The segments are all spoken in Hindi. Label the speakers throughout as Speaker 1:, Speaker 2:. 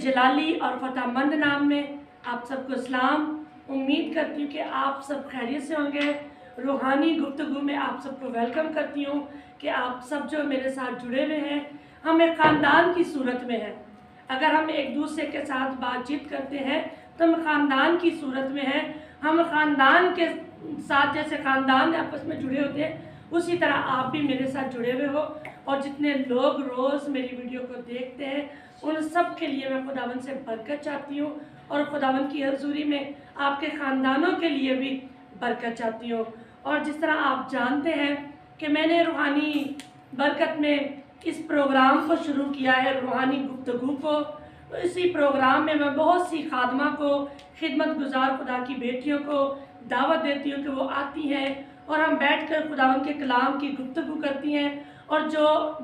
Speaker 1: जलाली और फ़ताहमंद नाम में आप सबको सलाम। उम्मीद करती हूँ कि आप सब खैरियत से होंगे। रूहानी गुफ्तगू में आप सबको वेलकम करती हूँ कि आप सब जो मेरे साथ जुड़े हुए हैं, हम एक ख़ानदान की सूरत में हैं। अगर हम एक दूसरे के साथ बातचीत करते हैं तो हम ख़ानदान की सूरत में हैं। हम ख़ानदान के साथ जैसे ख़ानदान आपस में जुड़े होते हैं, उसी तरह आप भी मेरे साथ जुड़े हुए हो। और जितने लोग रोज़ मेरी वीडियो को देखते हैं, उन सब के लिए मैं खुदावन से बरकत चाहती हूँ और खुदावन की हज़ूरी में आपके ख़ानदानों के लिए भी बरकत चाहती हूँ। और जिस तरह आप जानते हैं कि मैंने रूहानी बरकत में इस प्रोग्राम को शुरू किया है, रूहानी गुफ्तगू को, तो इसी प्रोग्राम में मैं बहुत सी खादमा को, खिदमत गुजार खुदा की बेटियों को दावत देती हूँ कि वो आती हैं और हम बैठकर खुदावन के कलाम की गुफ्तगू करती हैं, और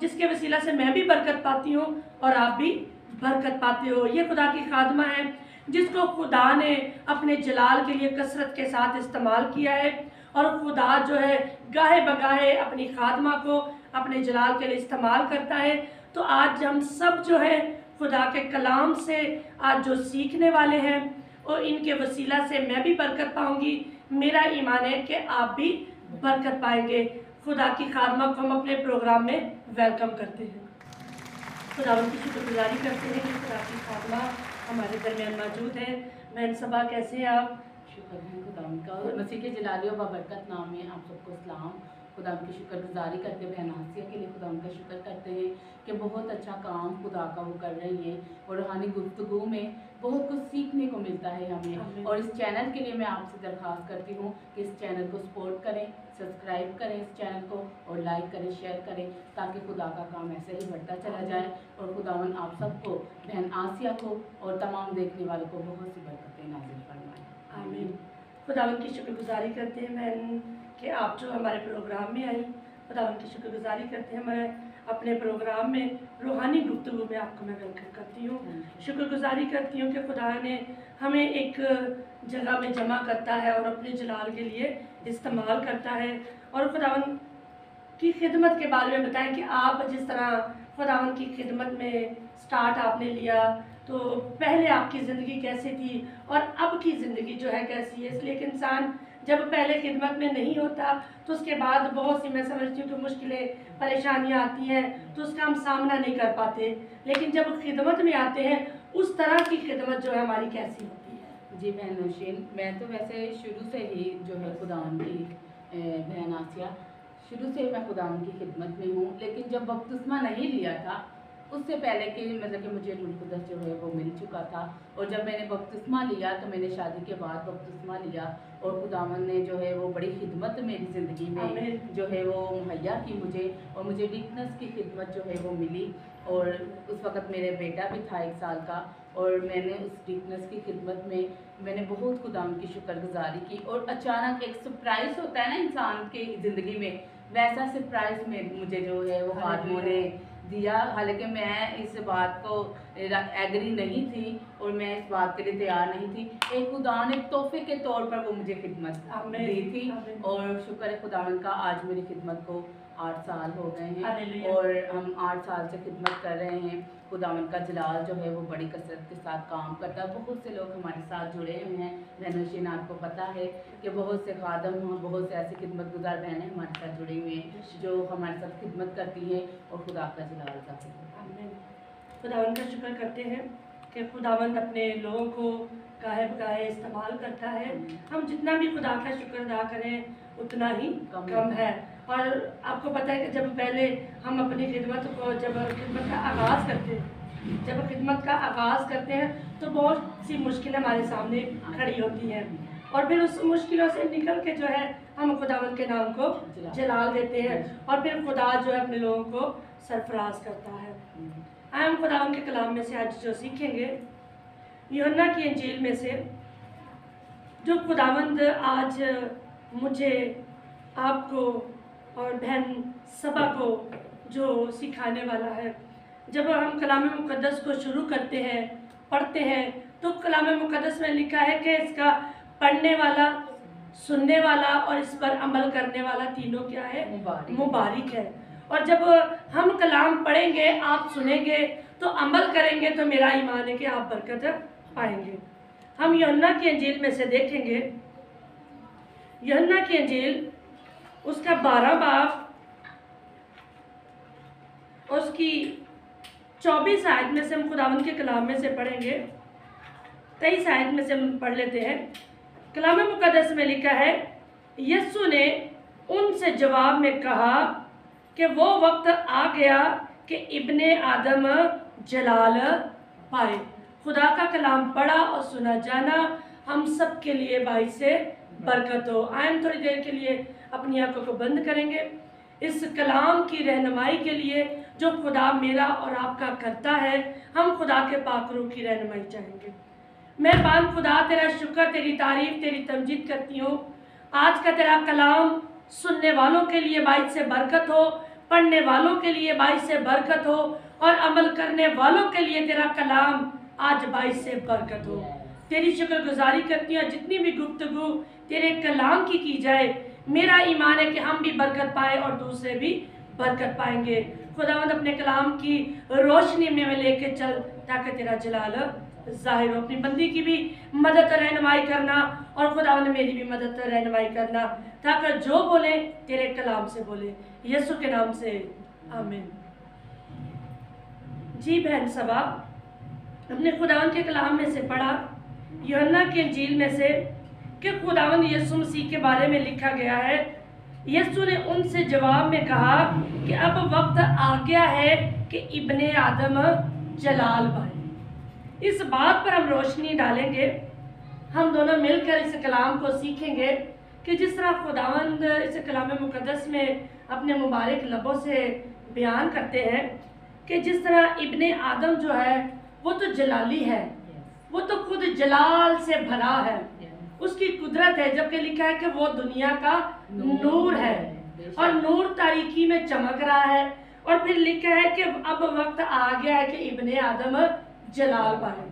Speaker 1: जिसके वसीला से मैं भी बरकत पाती हूँ और आप भी बरकत पाते हो। ये खुदा की खादमा है जिसको खुदा ने अपने जलाल के लिए कसरत के साथ इस्तेमाल किया है, और खुदा जो है गाहे बगाहे अपनी खादमा को अपने जलाल के लिए इस्तेमाल करता है। तो आज हम सब जो है खुदा के कलाम से आज जो सीखने वाले हैं, और इनके वसीला से मैं भी बरकत पाऊँगी। मेरा ईमान है कि आप भी बरकत पाएंगे। खुदा की खादमा को हम अपने प्रोग्राम में वेलकम करते हैं। खुदावन की शुक्रगुजारी करते हैं कि खुदा की खादमा हमारे दरमियान मौजूद है। बहन सबा, कैसे हैं आप?
Speaker 2: शुक्र है खुदावन का और मसीह के जलाली और बरकत नाम में आप सबको सलाम। खुदा की शुक्रगुजारी करते हुए नासिया के लिए खुदा उनका शुक्र करते हैं कि बहुत अच्छा काम खुदा का वो कर रही है, और रूहानी गुफ्तगू में बहुत कुछ सीखने को मिलता है हमें। और इस चैनल के लिए मैं आपसे दरख्वास्त करती हूँ कि इस चैनल को सपोर्ट करें, सब्सक्राइब करें इस चैनल को, और लाइक करें, शेयर करें, ताकि खुदा का काम ऐसे ही बढ़ता चला जाए। और खुदावन आप सबको, बहन आसिया को और तमाम देखने वालों को बहुत सी बरकतें नाज़िल फरमाएं।
Speaker 1: आमीन। खुदावन की शुक्रगुजारी करते हैं बहन कि आप जो हमारे प्रोग्राम में आई। खुदावन की शुक्रगुजारी करते हैं। मैं अपने प्रोग्राम में रूहानी गुफ्तगू में आपको मैं वेलकम करती हूँ। शुक्रगुजारी करती हूँ कि खुदा ने हमें एक जगह में जमा करता है और अपने जलाल के लिए इस्तेमाल करता है। और खुदावन की खिदमत के बारे में बताएं कि आप जिस तरह खुदावन की खिदमत में स्टार्ट आपने लिया, तो पहले आपकी ज़िंदगी कैसी थी और अब की ज़िंदगी जो है कैसी है। इसलिए कि इंसान जब पहले खिदमत में नहीं होता तो उसके बाद बहुत सी, मैं समझती हूँ कि मुश्किलें, परेशानियाँ आती हैं, तो उसका हम सामना नहीं कर पाते। लेकिन जब खिदमत में आते हैं, उस तरह की खिदमत जो है हमारी कैसी होती है?
Speaker 2: जी बहन नौशीन, मैं तो वैसे शुरू से ही जो है खुदावन की, बहन आसिया, शुरू से मैं खुदावन की खिदमत में हूँ। लेकिन जब बपतिस्मा नहीं लिया था, उससे पहले कि मतलब कि मुझे रूह कुदस जो है वो मिल चुका था। और जब मैंने बपतिस्मा लिया तो मैंने शादी के बाद बपतिस्मा लिया, और खुदावन ने जो है वो बड़ी खिदमत मेरी ज़िंदगी में जो है वो मुहैया की मुझे, और मुझे डिकनेस की खिदमत जो है वो मिली। और उस वक़्त मेरे बेटा भी था 1 साल का, और मैंने उस डिकनेस की खिदमत में मैंने बहुत खुदावन की शुक्रगुजारी की। और अचानक एक सरप्राइज़ होता है ना इंसान की ज़िंदगी में, वैसा सरप्राइज़ में मुझे जो है वो खादमों ने दिया। हालांकि मैं इस बात को एग्री नहीं थी और मैं इस बात के लिए तैयार नहीं थी। एक खुदा ने तोहफे के तौर पर वो मुझे खिदमत दी थी, और शुक्र है खुदावन का, आज मेरी खिदमत को 8 साल हो गए हैं, और हम 8 साल से खिदमत कर रहे हैं। खुदावन का जलाल जो है वो बड़ी कसरत के साथ काम करता है। बहुत से लोग हमारे साथ जुड़े हुए हैं। बहनोशीन, आपको पता है कि बहुत से खादम, बहुत से ऐसी खिदमत गुजार बहनें हमारे साथ जुड़ी हुई हैं जो हमारे साथ खिदमत करती हैं, और खुदा का जलाल का
Speaker 1: खुदावन का शुक्र करते हैं कि खुदावन अपने लोगों को गाहे बगाहे इस्तेमाल करता है। हम जितना भी खुदा का शुक्र अदा करें उतना ही कम है। और आपको पता है कि जब पहले हम अपनी खिदमत को, जब खिदमत का आगाज़ करते हैं तो बहुत सी मुश्किलें हमारे सामने खड़ी होती हैं, और फिर उस मुश्किलों से निकल के जो है हम खुदावन के नाम को जलाल देते हैं, और फिर खुदा जो है अपने लोगों को सरफराज करता है। हम खुदावन के कलाम में से आज जो सीखेंगे, यूहन्ना की इंजील में से, जो खुदावंद आज मुझे, आपको और बहन सबा को जो सिखाने वाला है। जब हम कलाम मुक़द्दस को शुरू करते हैं, पढ़ते हैं, तो कलाम मुक़द्दस में लिखा है कि इसका पढ़ने वाला, सुनने वाला और इस पर अमल करने वाला तीनों क्या है? मुबारक है। और जब हम कलाम पढ़ेंगे, आप सुनेंगे, तो अमल करेंगे तो मेरा ईमान है कि आप बरकत पाएंगे। हम यूहन्ना की इंजील में से देखेंगे, यूहन्ना की इंजील उसका 12 बाब उसकी 24 आयत में से हम खुदावंद के कलाम में से पढ़ेंगे। 23 आयत में से हम पढ़ लेते हैं। कलाम मुकद्दस में लिखा है, यीशु ने उनसे जवाब में कहा कि वो वक्त आ गया कि इब्ने आदम जलाल पाए। खुदा का कलाम पढ़ा और सुना जाना हम सब के लिए भाई से बरकत हो। आए हम थोड़ी देर के लिए अपनी आंखों को बंद करेंगे। इस कलाम की रहनुमाई के लिए जो खुदा मेरा और आपका करता है, हम खुदा के पाक रूह की रहनुमाई चाहेंगे। मेहरबान खुदा, तेरा शुक्र, तेरी तारीफ, तेरी तमजीद करती हूँ। आज का तेरा कलाम सुनने वालों के लिए बाइस से बरकत हो, पढ़ने वालों के लिए बाइस से बरकत हो और अमल करने वालों के लिए तेरा कलाम आज बाइस से बरकत हो। तेरी शुक्रगुजारी करती हूँ। जितनी भी गुफ्तगू तेरे कलाम की जाए, मेरा ईमान है कि हम भी बरकत पाए और दूसरे भी बरकत पाएंगे। खुदावंद अपने कलाम की रोशनी में लेके चल ताकि तेरा जलाल जाहिर हो। अपनी बंदी की भी मदद रहनुमाई करना और खुदावंद मेरी भी मदद रहनुमाई करना, ताकि जो बोले तेरे कलाम से बोले, यीशु के नाम से आमीन। जी बहन सबा, हमने खुदावंद के कलाम में से पढ़ा, यूहन्ना की इंजील में से, कि खुदावंद यीशु मसीह के बारे में लिखा गया है। यीशु ने उनसे जवाब में कहा कि अब वक्त आ गया है कि इब्ने आदम जलाल पाए। इस बात पर हम रोशनी डालेंगे। हम दोनों मिलकर इस कलाम को सीखेंगे कि जिस तरह खुदावंद इस कलाम मुकद्दस में अपने मुबारक लबों से बयान करते हैं कि जिस तरह इब्ने आदम जो है वो तो जलाली है, वो तो खुद जलाल से भरा है, उसकी कुदरत है, जबकि लिखा है कि वो दुनिया का नूर है और नूर तारीकी में चमक रहा है। और फिर लिखा है कि अब वक्त आ गया है कि इब्ने आदम जलाल पाए।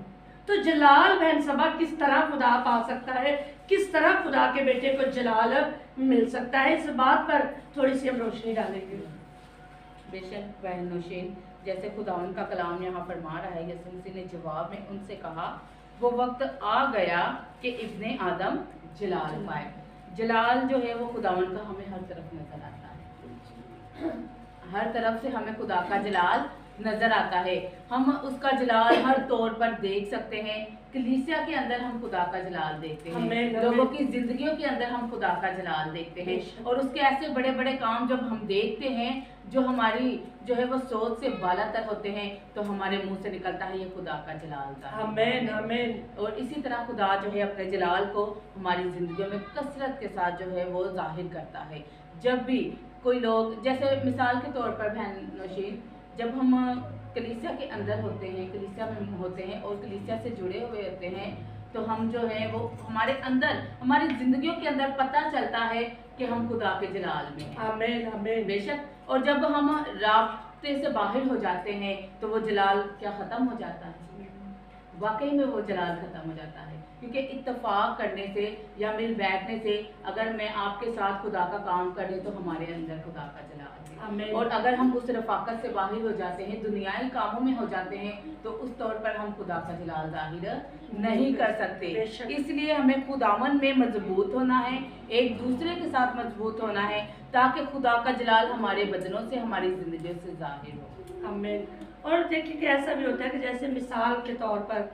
Speaker 1: तो जलाल बहन सभा किस तरह खुदा पा सकता है, किस तरह खुदा के बेटे को जलाल मिल सकता है, इस बात पर थोड़ी सी हम रोशनी डालेंगे।
Speaker 2: बेशक बहन नौशीन, जैसे खुदावन का कलाम यहाँ फरमा रहा है, यीशु मसीह ने जवाब में उनसे कहा वो वक्त आ गया कि इब्ने आदम जलाल पाए। जलाल जो है वो खुदावन का हमें हर तरफ नजर आता है, हर तरफ से हमें खुदा का जलाल नजर आता है। हम उसका जलाल हर तौर पर देख सकते हैं। कलीसिया के अंदर हम खुदा का जलाल देखते हैं, लोगों की जिंदगियों के अंदर हम खुदा का जलाल देखते हैं, और उसके ऐसे बड़े बड़े काम जब हम देखते हैं जो हमारी जो है वो सोच से बालातर होते हैं, तो हमारे मुंह से निकलता है ये खुदा का जलाल था।
Speaker 1: आमीन आमीन।
Speaker 2: और इसी तरह खुदा जो है अपने जलाल को हमारी जिंदगियों में कसरत के साथ जो है वो जाहिर करता है। जब भी कोई लोग, जैसे मिसाल के तौर पर बहन नौशीन, जब हम कलीसिया के अंदर होते हैं, कलीसिया में होते हैं और कलीसिया से जुड़े हुए होते हैं, तो हम जो है वो हमारे अंदर, हमारी जिंदगियों के अंदर पता चलता है कि हम खुदा के जलाल में हैं।
Speaker 1: आमीन आमीन।
Speaker 2: बेशक। और जब हम रास्ते से बाहर हो जाते हैं तो वो जलाल क्या खत्म हो जाता है? वाकई में वो जलाल खत्म हो जाता है, क्योंकि इत्तेफाक करने से या मिल बैठने से, अगर मैं आपके साथ खुदा का काम कर रही तो हमारे अंदर खुदा का जलाल है। और अगर हम उस रफाकत से बाहर हो जाते हैं, दुनियाई कामों में हो जाते हैं, तो उस तौर पर हम खुदा का जलाल जाहिर नहीं कर सकते। इसलिए हमें खुदावन में मजबूत होना है, एक दूसरे के साथ मजबूत होना है, ताकि खुदा का जलाल हमारे बदनों से, हमारी जिंदगी से जाहिर हो।
Speaker 1: आमीन। और देखिए कि ऐसा भी होता है कि जैसे मिसाल के तौर पर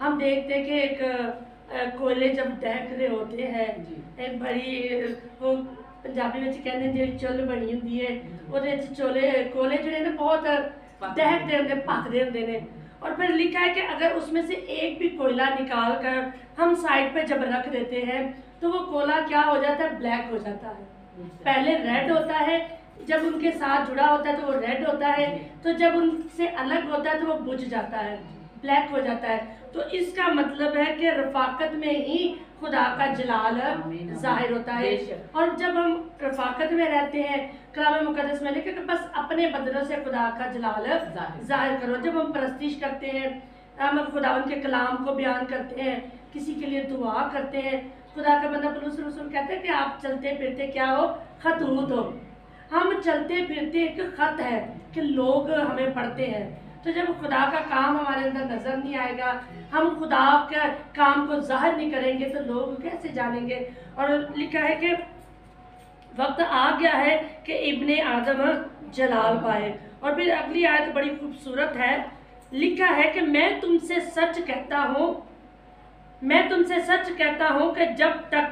Speaker 1: हम देखते हैं कि एक कोयले जब दहक रहे होते हैं, एक बड़ी वो पंजाबी में कहते हैं जी चुल बनी होंगी है, ਉਹਦੇ चोले कोयले जो ना बहुत दहकते होंगे, भखते होंगे ने। और फिर लिखा है कि अगर उसमें से एक भी कोयला निकाल कर हम साइड पे जब रख देते हैं तो वो कोयला क्या हो जाता है? ब्लैक हो जाता है। पहले रेड होता है, जब उनके साथ जुड़ा होता है तो वो रेड होता है, तो जब उनसे अलग होता है तो वो बुझ जाता है, ब्लैक हो जाता है। तो इसका मतलब है कि रफाकत में ही खुदा का जलाल जाहिर होता है। और जब हम रफाकत में रहते हैं, कलाम मुकद्दस में लिखा कि बस अपने बदलों से खुदा का जलाल जाहिर करो। जब हम परस्तिश करते हैं, हम खुदावन के कलाम को बयान करते हैं, किसी के लिए दुआ करते हैं, खुदा का बंदा पौलुस रसूल कहते हैं कि आप चलते फिरते क्या हो? खतूत हो। हम चलते फिरते एक खत है कि लोग हमें पढ़ते हैं। तो जब खुदा का काम हमारे अंदर नज़र नहीं आएगा, हम खुदा के काम को ज़ाहिर नहीं करेंगे, तो लोग कैसे जानेंगे। और लिखा है कि वक्त आ गया है कि इब्ने आदम जलाल पाए। और फिर अगली आयत बड़ी खूबसूरत है, लिखा है कि मैं तुमसे सच कहता हूँ कि जब तक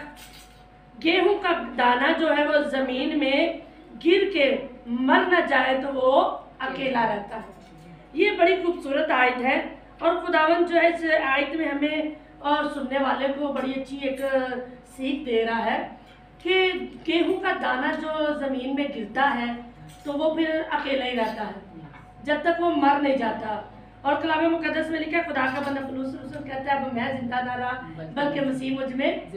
Speaker 1: गेहूं का दाना जो है वो ज़मीन में गिर के मर न जाए तो वो अकेला रहता है। ये बड़ी खूबसूरत आयत है और खुदावन जो है इस आयत में हमें और सुनने वाले को बड़ी अच्छी एक सीख दे रहा है कि गेहूं का दाना जो ज़मीन में गिरता है तो वो फिर अकेला ही रहता है जब तक वो मर नहीं जाता। और कलाम मुकद्दस में लिखा है, खुदा का बंदा पौलुस रसूल कहता है, अब मैं जिंदा ना रहा बल्कि मसीह मुझ में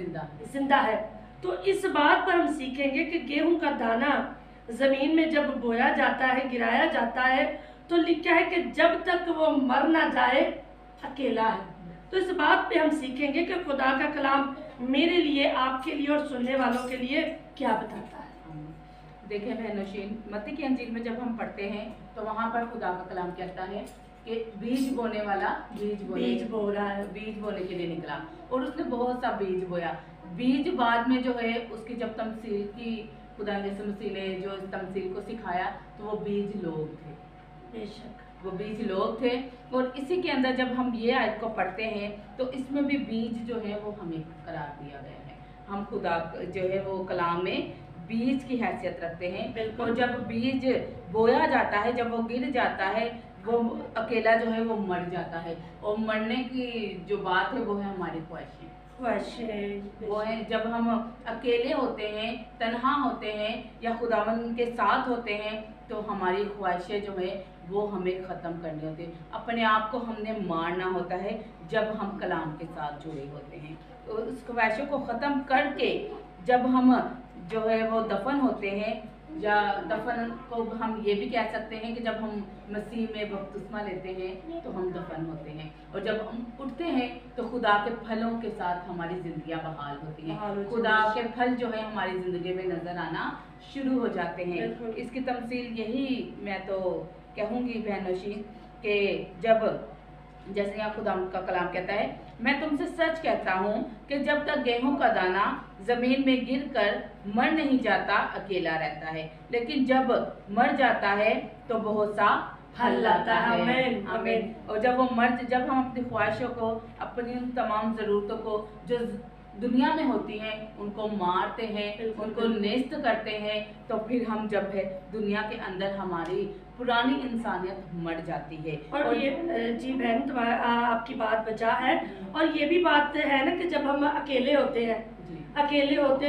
Speaker 1: जिंदा है। तो इस बात पर हम सीखेंगे कि गेहूं का दाना ज़मीन में जब बोया जाता है, गिराया जाता है, तो लिखा है कि जब तक वो मर ना जाए अकेला है। तो इस बात पे हम सीखेंगे कि खुदा का कलाम मेरे लिए, आपके लिए और सुनने वालों के लिए क्या बताता है।
Speaker 2: देखिए बहनोशीन, मत्ती की अंजील में जब हम पढ़ते हैं तो वहाँ पर खुदा का कलाम कहता है कि बीज बोने वाला बीज बो रहा है, बीज बोने के लिए निकला और उसने बहुत सा बीज बोया। बीज बाद में जो है उसकी जब तमसील की, खुदा ने मसीह ने जो इस तमसील को सिखाया तो वो बीज लोग थे, बेशक वो बीज लोग थे। और इसी के अंदर जब हम ये आयत को पढ़ते हैं तो इसमें भी बीज जो है वो हमें करार दिया गया है। हम खुदा जो है वो कलाम में बीज की हैसियत रखते हैं और जब बीज बोया जाता है, जब वो गिर जाता है, वो अकेला जो है वो मर जाता है। और मरने की जो बात है वो है हमारी ख्वाहिशें। वो है जब हम अकेले होते हैं, तन्हा होते हैं या खुदावन के साथ होते हैं तो हमारी ख्वाहिशें जो है वो हमें ख़त्म करनी होती है। अपने आप को हमने मारना होता है जब हम कलाम के साथ जुड़े होते हैं। तो उस ख्वाहिशों को ख़त्म करके जब हम जो है वो दफन होते हैं, या दफन को हम ये भी कह सकते हैं कि जब हम मसीह में बपतिस्मा लेते हैं तो हम दफन होते हैं। और जब हम उठते हैं तो खुदा के फलों के साथ हमारी ज़िंदगियां बहाल होती हैं। खुदा के फल जो है हमारी ज़िंदगी में नज़र आना शुरू हो जाते हैं। इसकी तमसील यही मैं तो कहूँगी बहनोशी कि जब जैसे यहाँ खुदा का कलाम कहता है, मैं तुमसे सच कहता हूँ कि जब तक गेहूं का दाना ज़मीन में गिरकर मर नहीं जाता अकेला रहता है, लेकिन जब मर जाता है तो बहुत सा फल लाता है। आमीन आमीन। और जब हम अपनी ख्वाहिशों को, अपनी उन तमाम ज़रूरतों को जो दुनिया में होती हैं उनको मारते हैं, उनको नेस्त करते हैं, तो फिर हम जब है दुनिया के अंदर हमारी पुरानी इंसानियत मर जाती है।
Speaker 1: और ये जी बहन, तुम्हारा आपकी बात बचा है। और ये भी बात है ना कि जब हम अकेले होते हैं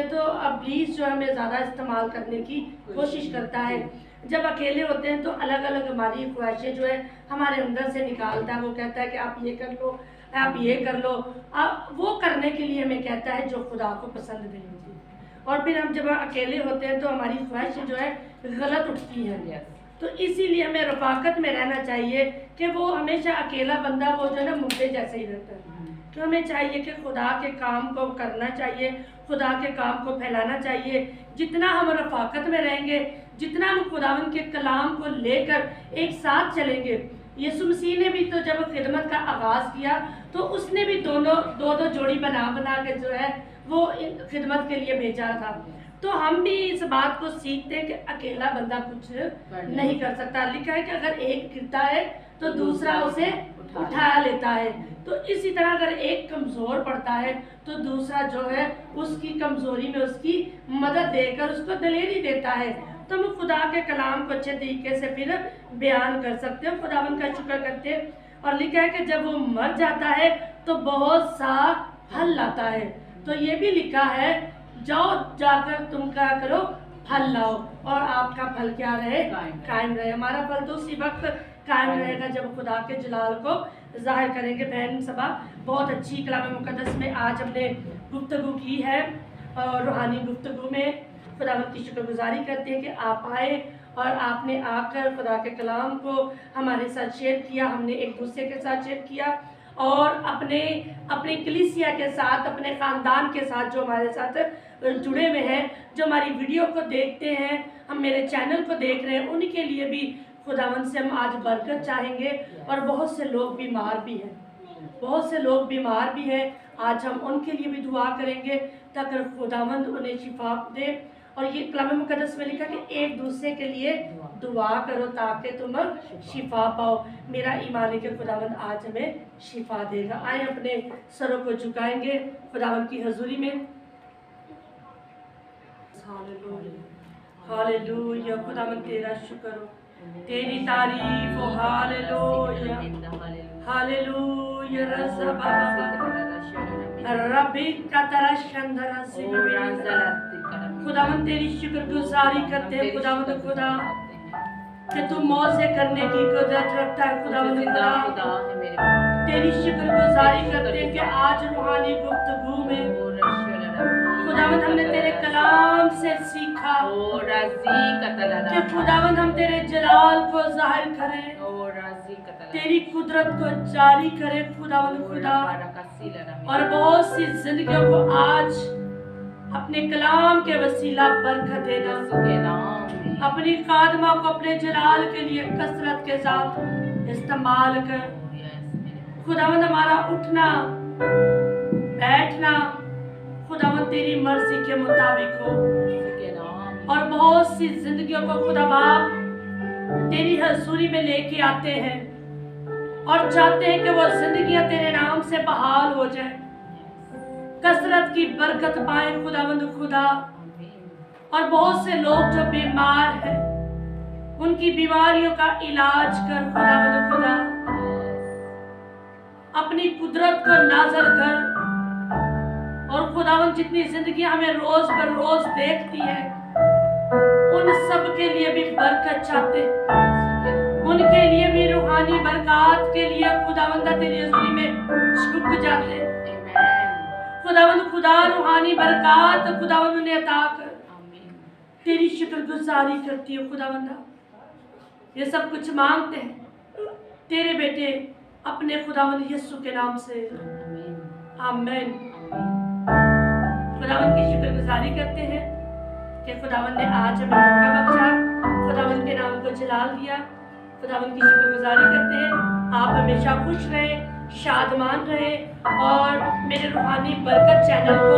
Speaker 1: तो इब्लीस जो हमें ज़्यादा इस्तेमाल करने की कोशिश करता है। जब अकेले होते हैं तो अलग अलग हमारी ख्वाहिशें जो है हमारे अंदर से निकालता है। वो कहता है कि आप ये कर लो, आप ये कर लो, आप वो करने के लिए हमें कहता है जो खुदा को पसंद नहीं होती। और फिर हम जब अकेले होते हैं तो हमारी ख्वाहिशें जो है गलत उठती हैं। तो इसीलिए हमें रफाकत में रहना चाहिए कि वो हमेशा अकेला बंदा वो जो है ना मुर्दे जैसे ही रहता है। तो हमें चाहिए कि खुदा के काम को करना चाहिए, खुदा के काम को फैलाना चाहिए। जितना हम रफाकत में रहेंगे, जितना हम खुदावन के कलाम को लेकर एक साथ चलेंगे। यीशु मसीह ने भी तो जब खिदमत का आगाज़ किया तो उसने भी दो जोड़ी बना के जो है वो खिदमत के लिए भेजा था। तो हम भी इस बात को सीखते हैं कि अकेला बंदा कुछ नहीं कर सकता। लिखा है कि अगर एक गिरता है तो दूसरा उसे उठा लेता है। तो इसी तरह अगर एक कमज़ोर पड़ता है तो दूसरा जो है उसकी कमज़ोरी में उसकी मदद देकर उसको दलेरी देता है। तो हम खुदा के कलाम को अच्छे तरीके से फिर बयान कर सकते हैं, खुदावन का शुक्र करते हैं। और लिखा है कि जब वो मर जाता है तो बहुत सा फल लाता है। तो ये भी लिखा है, जाओ जाकर तुम क्या करो, फल लाओ और आपका फल क्या रहे, कायम रहे। हमारा फल तो उसी वक्त कायम रहेगा जब खुदा के जलाल को जाहिर करेंगे। बहन सभा, बहुत अच्छी कलाम मुकद्दस में आज हमने गुफ्तगू की है और रूहानी गुफ्तगू में खुदावंद की शुक्रगुजारी करते हैं कि आप आए और आपने आकर खुदा के कलाम को हमारे साथ शेयर किया। हमने एक दूसरे के साथ शेयर किया और अपने कलीसिया के साथ, अपने ख़ानदान के साथ जो हमारे साथ जुड़े हुए हैं, जो हमारी वीडियो को देखते हैं, हम मेरे चैनल को देख रहे हैं, उनके लिए भी खुदावन से हम आज बरकत चाहेंगे। और बहुत से लोग बीमार भी हैं, बहुत से लोग बीमार भी हैं। आज हम उनके लिए भी दुआ करेंगे ताकि खुदावंद उन्हें शिफा दे। और ये कलाम मुकद्दस में लिखा कि एक दूसरे के लिए दुआ करो ताकि तुम शिफा पाओ। मेरा ईमान है कि खुदावंद आज हमें शिफा देगा। आए अपने सरों को झुकाएंगे खुदावंद की हजूरी में। हालेलुया, खुदावंद तेरा शुक्र हो, तेरी तारीफ हो। हालेलुया हालेलुया रज़ा बाबा रबी का तरह शंदरा से खुदावंद तेरी शुक्रगुजारी करते हैं खुदावंद खुदा कि तू मौजे करने की कुदरत रखता है खुदावंद खुदा। तेरी शुक्रगुजारी करते हैं कि आज रूहानी गुफ्तगू में खुदावंद हमने तेरे कलाम से सीखा कि खुदावंद हम तेरे जलाल को जाहिर करें, तेरी कुदरत को जारी करें खुदावंद खुदा। और बहुत सी जिंदगियों को आज अपने कलाम के वसीला बरकत देना, अपनी खादमा को अपने जलाल के लिए कसरत के साथ इस्तेमाल कर खुदावंद। हमारा उठना बैठना खुदावंद तेरी मर्जी के मुताबिक हो। और बहुत सी जिंदगियों को खुदा बाप तेरी हजूरी में लेके आते हैं और चाहते हैं कि वो जिंदगियां तेरे नाम से बहाल हो जाए, कसरत की बरकत पाए खुदावंद खुदा। और बहुत से लोग जो बीमार हैं उनकी बीमारियों का इलाज कर खुदावंद खुदा। अपनी कुदरत को नाजर कर। और खुदावंद जितनी जिंदगी हमें रोज बर रोज देखती है उन सब के लिए भी बरकत चाहते, उनके लिए भी रूहानी बरकत के लिए खुदावंद तेरी हजूरी में झुक जाते खुदावंद खुदा। रूहानी बरकत खुदावंद ने अता कर तेरी शुक्रगुजारी करती है खुदावंदा। ये सब कुछ मांगते हैं तेरे बेटे अपने खुदावंद यीशु के नाम से, आमीन। खुदावंद की शुक्रगुजारी करते हैं कि खुदावंद ने आज हमें मौका बख्शा, खुदावंद के नाम को जलाल दिया। खुदावंद की शुक्रगुजारी करते हैं। आप हमेशा खुश रहें, शादमान रहें और मेरे रूहानी बरकत चैनल को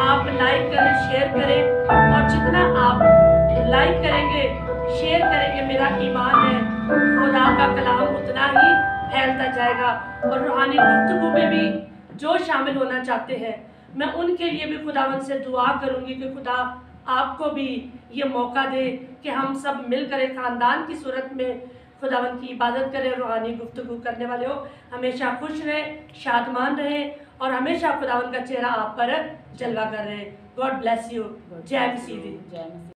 Speaker 1: आप लाइक करें, शेयर करें। और जितना आप लाइक करेंगे, शेयर करेंगे, मेरा ईमान है खुदा का कलाम उतना ही फैलता जाएगा। और रूहानी गुफ्तगू में भी जो शामिल होना चाहते हैं मैं उनके लिए भी खुदावंद से दुआ करूंगी कि खुदा आपको भी ये मौका दे कि हम सब मिलकर एक खानदान की सूरत में खुदावंद की इबादत करें, रूहानी गुफ्तगू करने वाले हो। हमेशा खुश रहें, शादमान रहें और हमेशा खुदावंद का चेहरा आप पर जलवा कर रहे। God bless you. जय मसीह।